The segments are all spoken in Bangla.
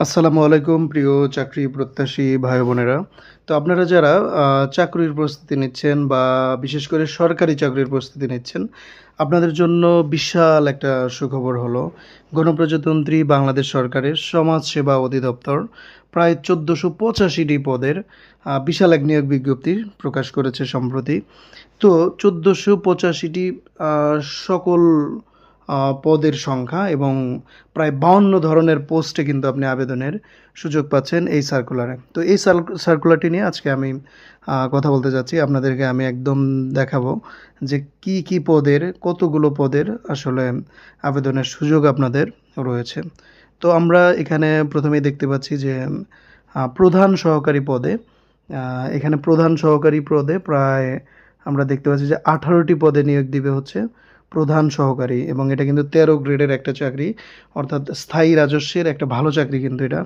আসসালামু আলাইকুম প্রিয় চাকরি প্রত্যাশী ভাই বোনেরা। তো আপনারা যারা চাকরির প্রস্তুতি নিচ্ছেন বা বিশেষ করে সরকারি চাকরির প্রস্তুতি নিচ্ছেন, আপনাদের জন্য বিশাল একটা সুখবর হলো, গণপ্রজাতন্ত্রী বাংলাদেশ সরকারের সমাজসেবা অধিদপ্তর প্রায় ১৪৮৫টি পদের বিশাল এক নিয়োগ বিজ্ঞপ্তি প্রকাশ করেছে সম্প্রতি। তো ১৪৮৫টি আ সকল পদের সংখ্যা এবং প্রায় ৫২ ধরনের পোস্টে কিন্তু আপনি আবেদনের সুযোগ পাচ্ছেন এই সার্কুলারে। তো এই সার্কুলারটি নিয়ে আজকে আমি কথা বলতে যাচ্ছি। আপনাদেরকে আমি একদম দেখাবো যে কি পদের, কতগুলো পদের আসলে আবেদনের সুযোগ আপনাদের রয়েছে। তো আমরা এখানে ১ম এই দেখতে পাচ্ছি যে প্রধান সহকারী পদে আ এখানে প্রধান সহকারী পদে প্রায় আমরা দেখতে পাচ্ছি যে ১৮টি পদে নিয়োগ দিবে হচ্ছে প্রধান সহকারী এবং এটা কিন্তু ১৩ গ্রেডের একটা চাকরি, অর্থাৎ স্থায়ী রাজস্বের একটা ভালো চাকরি কিন্তু এটা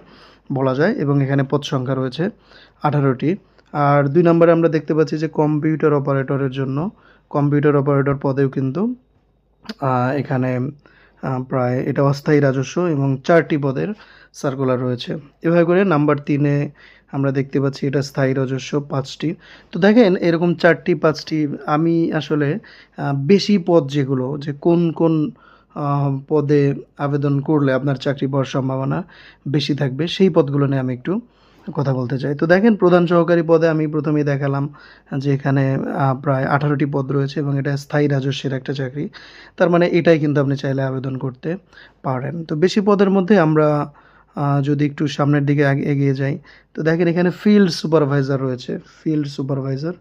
বলা যায় এবং এখানে পদ সংখ্যা রয়েছে ১৮টি। আর ২ নম্বরে আমরা দেখতে পাচ্ছি যে কম্পিউটার অপারেটরের জন্য কম্পিউটার অপারেটর পদেও কিন্তু আ এখানে প্রায় এটা অস্থায়ী রাজস্ব এবং ৪টি পদের সার্কুলার রয়েছে। এভাবে করে নাম্বার ৩ এ আমরা দেখতে পাচ্ছি এটা স্থায়ী রাজস্ব ৫টি। তো দেখেন এরকম ৪টি ৫টি আমি আসলে বেশি পদ যেগুলো যে কোন আ পদে আবেদন করলে আপনার চাকরি পাওয়ার সম্ভাবনা বেশি থাকবে সেই পদগুলো নিয়ে আমি একটু কথা বলতে চাই। তো দেখেন প্রধান সহকারী পদে আমি ১ম এই দেখালাম যে এখানে প্রায় ১৮টি পদ রয়েছে এবং এটা স্থায়ী রাজস্বের একটা চাকরি। তার মানে এটাই কিন্তু আপনি চাইলে আবেদন করতে পারেন। তো বেশি পদের মধ্যে আমরা যদি একটু সামনের দিকে এগিয়ে যাই, তো দেখেন এখানে ফিল্ড সুপারভাইজার রয়েছে। ফিল্ড সুপারভাইজার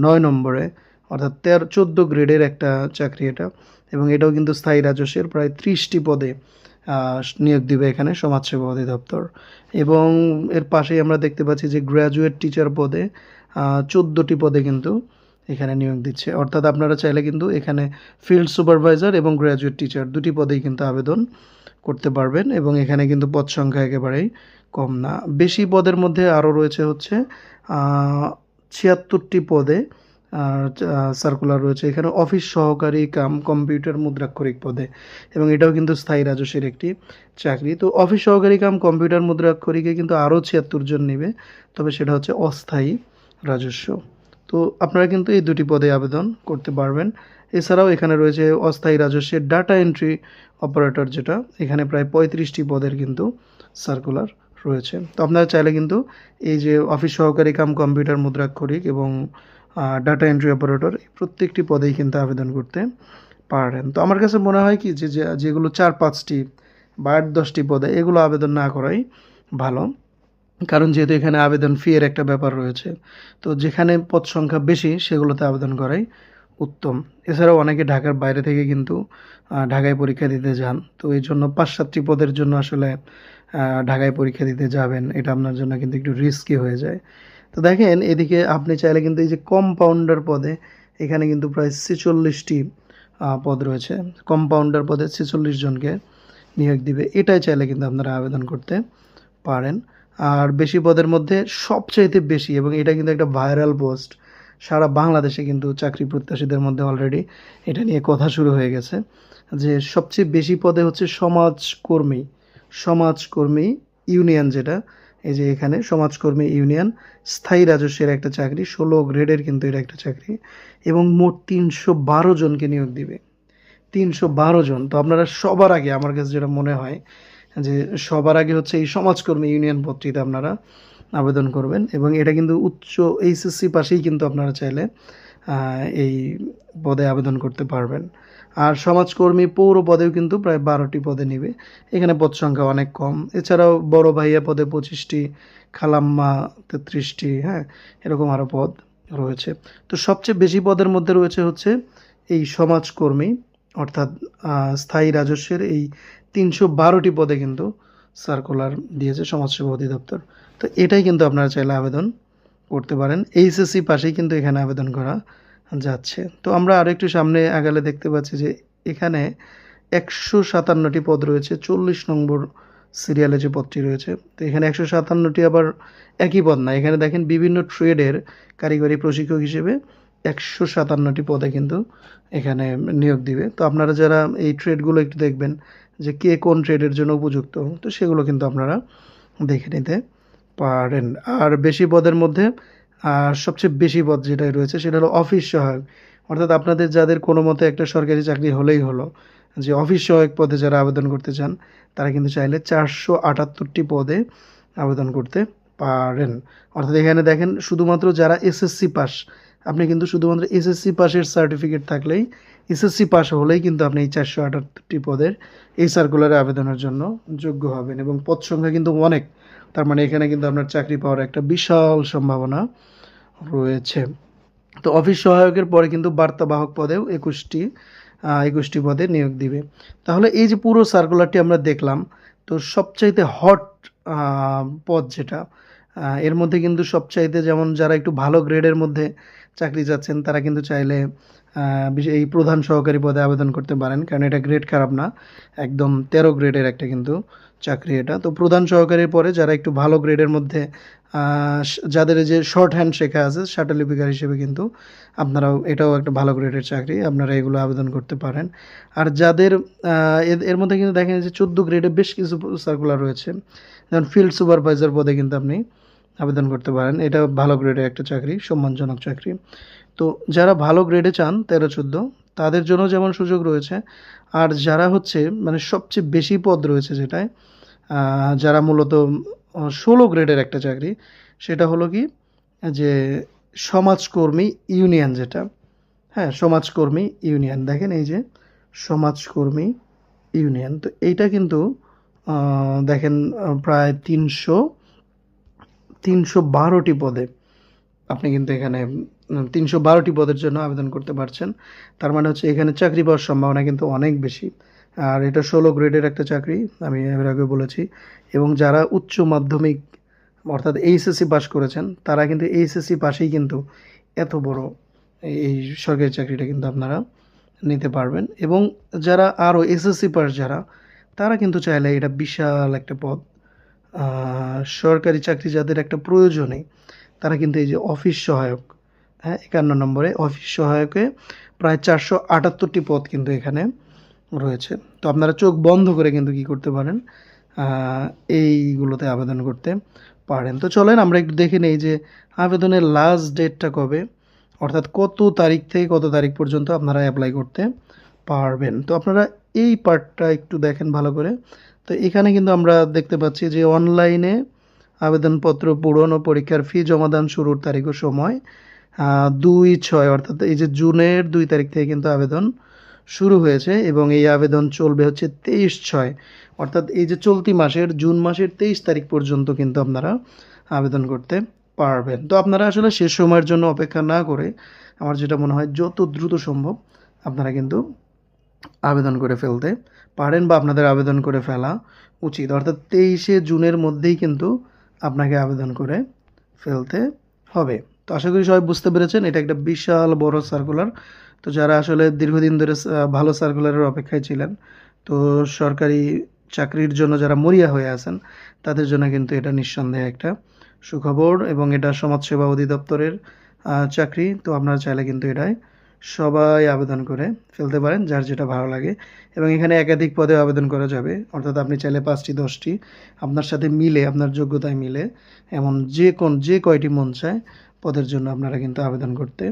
৯ নম্বরে অর্থাৎ ১৪ গ্রেডের একটা চাকরি এটা এবং এটাও কিন্তু স্থায়ী রাজস্বের প্রায় ৩০টি পদে আ নিয়োগ দিবে এখানে সমাজসেবা অধিদপ্তর এবং এর পাশেই আমরা দেখতে পাচ্ছি যে গ্র্যাজুয়েট টিচার পদে ১৪টি পদে কিন্তু এখানে নিয়োগ দিচ্ছে। অর্থাৎ আপনারা চাইলে কিন্তু এখানে ফিল্ড সুপারভাইজার এবং গ্র্যাজুয়েট টিচার ২ টি পদেই কিন্তু আবেদন করতে পারবেন এবং এখানে কিন্তু পদ সংখ্যা একেবারেই কম না। বেশি পদের মধ্যে আরও রয়েছে হচ্ছে আ ৭৬টি পদে সার্কুলার রয়েছে এখানে অফিস সহকারী কাম কম্পিউটার মুদ্রাক্ষরিক পদে এবং এটাও কিন্তু স্থায়ী রাজস্বের একটি চাকরি। তো অফিস সহকারী কাম কম্পিউটার মুদ্রাক্ষরিকে কিন্তু আরও ৭৬ জন নিবে। তবে সেটা হচ্ছে অস্থায়ী রাজস্ব। তো আপনারা কিন্তু এই ২ টি পদে আবেদন করতে পারবেন। এছাড়াও এখানে রয়েছে অস্থায়ী রাজস্বের ডাটা এন্ট্রি অপারেটর যেটা, এখানে প্রায় ৩৫টি পদের কিন্তু সার্কুলার রয়েছে। তো আপনারা চাইলে কিন্তু এই যে অফিস সহকারী কাম কম্পিউটার মুদ্রাক্ষরিক এবং ডাটা এন্ট্রি অপারেটর এই প্রত্যেকটি পদেই কিন্তু আবেদন করতে পারেন। তো আমার কাছে মনে হয় কি যেগুলো ৪-৫টি বা ৮-১০টি পদে এগুলো আবেদন না করাই ভালো। কারণ যেহেতু এখানে আবেদন ফি এর একটা ব্যাপার রয়েছে। তো যেখানে পদ সংখ্যা বেশি সেগুলোতে আবেদন করাই উত্তম। এছাড়াও অনেকে ঢাকার বাইরে থেকে কিন্তু ঢাকায় পরীক্ষা দিতে যান। তো এইজন্য ৫-৭টি পদের জন্য আসলে ঢাকায় পরীক্ষা দিতে যাবেন। এটা আপনার জন্য কিন্তু একটু রিস্কি হয়ে যায়। তো দেখেন এদিকে আপনি চাইলে কিন্তু এই যে কম্পাউন্ডার পদে এখানে কিন্তু প্রায় ৪৬টি পদ রয়েছে। কম্পাউন্ডার পদে ৪৬ জনকে নিয়োগ দিবে। এটাই চাইলে কিন্তু আপনারা আবেদন করতে পারেন। আর বেশি পদের মধ্যে সবচাইতে বেশি এবং এটা কিন্তু একটা ভাইরাল পোস্ট। সারা বাংলাদেশে কিন্তু চাকরি প্রত্যাশীদের মধ্যে অলরেডি এটা নিয়ে কথা শুরু হয়ে গেছে। যে সবচেয়ে বেশি পদে হচ্ছে সমাজকর্মী। সমাজকর্মী ইউনিয়ন যেটা, এই যে এখানে সমাজকর্মী ইউনিয়ন স্থায়ী রাজস্বের একটা চাকরি ১৬ গ্রেডের কিন্তু এটা একটা চাকরি এবং মোট ৩১২ জনকে নিয়োগ দিবে। ৩১২ জন। তো আপনারা সবার আগে আমার কাছে যেটা মনে হয় যে সবার আগে হচ্ছে এই সমাজকর্মী ইউনিয়ন পদটিতে আপনারা আবেদন করবেন এবং এটা কিন্তু উচ্চ এইচএসসি পাশেই কিন্তু আপনারা চাইলে এই পদে আবেদন করতে পারবেন। আর সমাজকর্মী পৌর পদেও কিন্তু প্রায় ১২টি পদে নিবে। এখানে পদ সংখ্যা অনেক কম। এছাড়াও বড় ভাইয়া পদে ২৫টি, খালাম্মা ৩৩টি, হ্যাঁ? এরকম আরও পদ রয়েছে। তো সবচেয়ে বেশি পদের মধ্যে রয়েছে হচ্ছে এই সমাজকর্মী অর্থাৎ স্থায়ী রাজস্বের এই ৩১২টি পদে কিন্তু সার্কুলার দিয়েছে সমাজসেবা অধিদপ্তর। তো এটাই কিন্তু আপনারা চাইলে আবেদন করতে পারেন। এইচএসসি পাশেই কিন্তু এখানে আবেদন করা যাচ্ছে। তো আমরা আরেকটু সামনে আগালে দেখতে পাচ্ছি যে এখানে ১৫৭টি পদ রয়েছে ৪০ নম্বর সিরিয়ালে যে পদটি রয়েছে। তো এখানে ১৫৭টি আবার একই পদ না। এখানে দেখেন বিভিন্ন ট্রেডের কারিগরি প্রশিক্ষক হিসেবে ১৫৭টি পদে কিন্তু এখানে নিয়োগ দিবে। তো আপনারা যারা এই ট্রেডগুলো একটু দেখবেন যে কে কোন ট্রেডের জন্য উপযুক্ত, তো সেগুলো কিন্তু আপনারা দেখে নিতে পারেন। আর বেশি পদের মধ্যে সবচেয়ে বেশি পদ যেটাই রয়েছে সেটা হলো অফিস সহায়ক, অর্থাৎ আপনাদের যাদের কোনো মতে একটা সরকারি চাকরি হলেই হলো, যে অফিস সহায়ক পদে যারা আবেদন করতে চান তারা কিন্তু চাইলে 478টি পদে আবেদন করতে পারেন। অর্থাৎ এখানে দেখেন শুধুমাত্র যারা এসএসসি পাস, আপনি কিন্তু শুধুমাত্র এসএসসি পাসের সার্টিফিকেট থাকলেই, এসএসসি পাস হলেই কিন্তু আপনি এই 478টি পদের এই সার্কুলারে আবেদনের জন্য যোগ্য হবেন, এবং পদ সংখ্যা কিন্তু অনেক। তার মানে এখানে কিন্তু আপনার চাকরি পাওয়ার একটা বিশাল সম্ভাবনা রয়েছে। তো অফিস সহায়কের পরে কিন্তু বার্তাবাহক পদেও 21টি পদে নিয়োগ দিবে। তাহলে এই যে পুরো সার্কুলারটি আমরা দেখলাম, তো সবচাইতে হট পদ যেটা, এর মধ্যে কিন্তু সবচাইতে, যেমন যারা একটু ভালো গ্রেডের মধ্যে চাকরি যাচ্ছেন তারা কিন্তু চাইলে এই প্রধান সহকারী পদে আবেদন করতে পারেন, কারণ এটা গ্রেড খারাপ না, একদম 13 গ্রেডের একটা কিন্তু চাকরি এটা। তো প্রধান সহকারীর পরে যারা একটু ভালো গ্রেডের মধ্যে যাদের যে শর্ট হ্যান্ড শেখা আছে, শাটলিপিকার হিসেবে কিন্তু আপনারাও, এটাও একটা ভালো গ্রেডের চাকরি, আপনারা এগুলো আবেদন করতে পারেন। আর যাদের এর মধ্যে কিন্তু দেখেন যে 14 গ্রেডে বেশ কিছু সার্কুলার রয়েছে, যেমন ফিল্ড সুপারভাইজার পদে কিন্তু আপনি আবেদন করতে পারেন, এটা ভালো গ্রেডের একটা চাকরি, সম্মানজনক চাকরি। তো যারা ভালো গ্রেডে চান 13-14, তাদের জন্য যেমন সুযোগ রয়েছে, আর যারা হচ্ছে মানে সবচেয়ে বেশি পদ রয়েছে যেটায়, যারা মূলত 16 গ্রেডের একটা চাকরি, সেটা হলো কি যে সমাজকর্মী ইউনিয়ন যেটা, হ্যাঁ সমাজকর্মী ইউনিয়ন, দেখেন এই যে সমাজকর্মী ইউনিয়ন, তো এইটা কিন্তু দেখেন প্রায় 312টি পদে আপনি কিন্তু এখানে 312টি পদের জন্য আবেদন করতে পারছেন। তার মানে হচ্ছে এখানে চাকরি পাওয়ার সম্ভাবনা কিন্তু অনেক বেশি। আর এটা 16 গ্রেডের একটা চাকরি, আমি এর আগে বলেছি। এবং যারা উচ্চ মাধ্যমিক অর্থাৎ এইচএসসি পাস করেছেন, তারা কিন্তু এইচএসসি পাশেই কিন্তু এত বড় এই সরকারি চাকরিটা কিন্তু আপনারা নিতে পারবেন। এবং যারা আরও এসএসসি পাস যারা, তারা কিন্তু চাইলে এটা বিশাল একটা পদ, সরকারি চাকরি যাদের একটা প্রয়োজনেই, তারা কিন্তু এই যে অফিস সহায়ক, হ্যাঁ 51 নম্বরে অফিস সহায়কে প্রায় 478টি পদ কিন্তু এখানে রয়েছে। তো আপনারা চোখ বন্ধ করে কিন্তু কী করতে পারেন, এইগুলোতে আবেদন করতে পারেন। তো চলেন আমরা একটু দেখে নেই যে আবেদনের লাস্ট ডেটটা কবে, অর্থাৎ কত তারিখ থেকে কত তারিখ পর্যন্ত আপনারা অ্যাপ্লাই করতে পারবেন। তো আপনারা এই পার্টটা একটু দেখেন ভালো করে। তো এখানে কিন্তু আমরা দেখতে পাচ্ছি যে অনলাইনে আবেদনপত্র পূরণ ও পরীক্ষার ফি জমাদান শুরুর তারিখ ও সময় 2/6, অর্থাৎ এই যে জুনের 2 তারিখ থেকে কিন্তু আবেদন শুরু হয়েছে, এবং এই আবেদন চলবে হচ্ছে 23/6, অর্থাৎ এই যে চলতি মাসের জুন মাসের 23 তারিখ পর্যন্ত কিন্তু আপনারা আবেদন করতে পারবেন। তো আপনারা আসলে শেষ সময়ের জন্য অপেক্ষা না করে, আমার যেটা মনে হয় যত দ্রুত সম্ভব আপনারা কিন্তু আবেদন করে ফেলতে পারেন, বা আপনাদের আবেদন করে ফেলা উচিত। অর্থাৎ 23শে জুনের মধ্যেই কিন্তু আপনাকে আবেদন করে ফেলতে হবে। তো আশা করি সবাই বুঝতে পেরেছেন, এটা একটা বিশাল বড় সার্কুলার। তো যারা আসলে দীর্ঘদিন ধরে ভালো সার্কুলারের অপেক্ষায় ছিলেন, তো সরকারি চাকরির জন্য যারা মরিয়া হয়ে আছেন, তাদের জন্য কিন্তু এটা নিঃসন্দেহে একটা সুখবর, এবং এটা সমাজসেবা অধিদপ্তরের চাকরি। তো আপনারা চাইলে কিন্তু এটায় সবাই আবেদন করে ফেলতে পারেন, যার যেটা ভালো লাগে। এবং এখানে একাধিক পদে আবেদন করা যাবে, অর্থাৎ আপনি চাইলে 5টি 10টি আপনার সাথে মিলে, আপনার যোগ্যতায় মিলে, এমন যে কয়টি মন চায় পদের জন্য আপনারা কিন্তু আবেদন করতে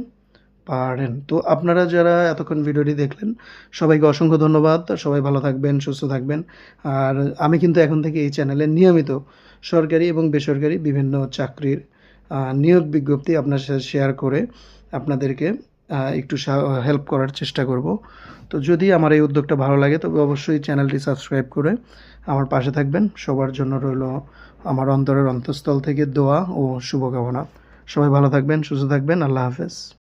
পারেন। তো আপনারা যারা এতক্ষণ ভিডিওটি দেখলেন, সবাইকে অসংখ্য ধন্যবাদ। সবাই ভালো থাকবেন, সুস্থ থাকবেন। আর আমি কিন্তু এখন থেকে এই চ্যানেলে নিয়মিত সরকারি এবং বেসরকারি বিভিন্ন চাকরির নিয়োগ বিজ্ঞপ্তি আপনার সাথে শেয়ার করে আপনাদেরকে একটু হেল্প করার চেষ্টা করব। তো যদি আমার এই উদ্যোগটা ভালো লাগে, তবে অবশ্যই চ্যানেলটি সাবস্ক্রাইব করে আমার পাশে থাকবেন। সবার জন্য রইল আমার অন্তরের অন্তঃস্থল থেকে দোয়া ও শুভকামনা। সবাই ভালো থাকবেন, সুস্থ থাকবেন। আল্লাহ হাফেজ।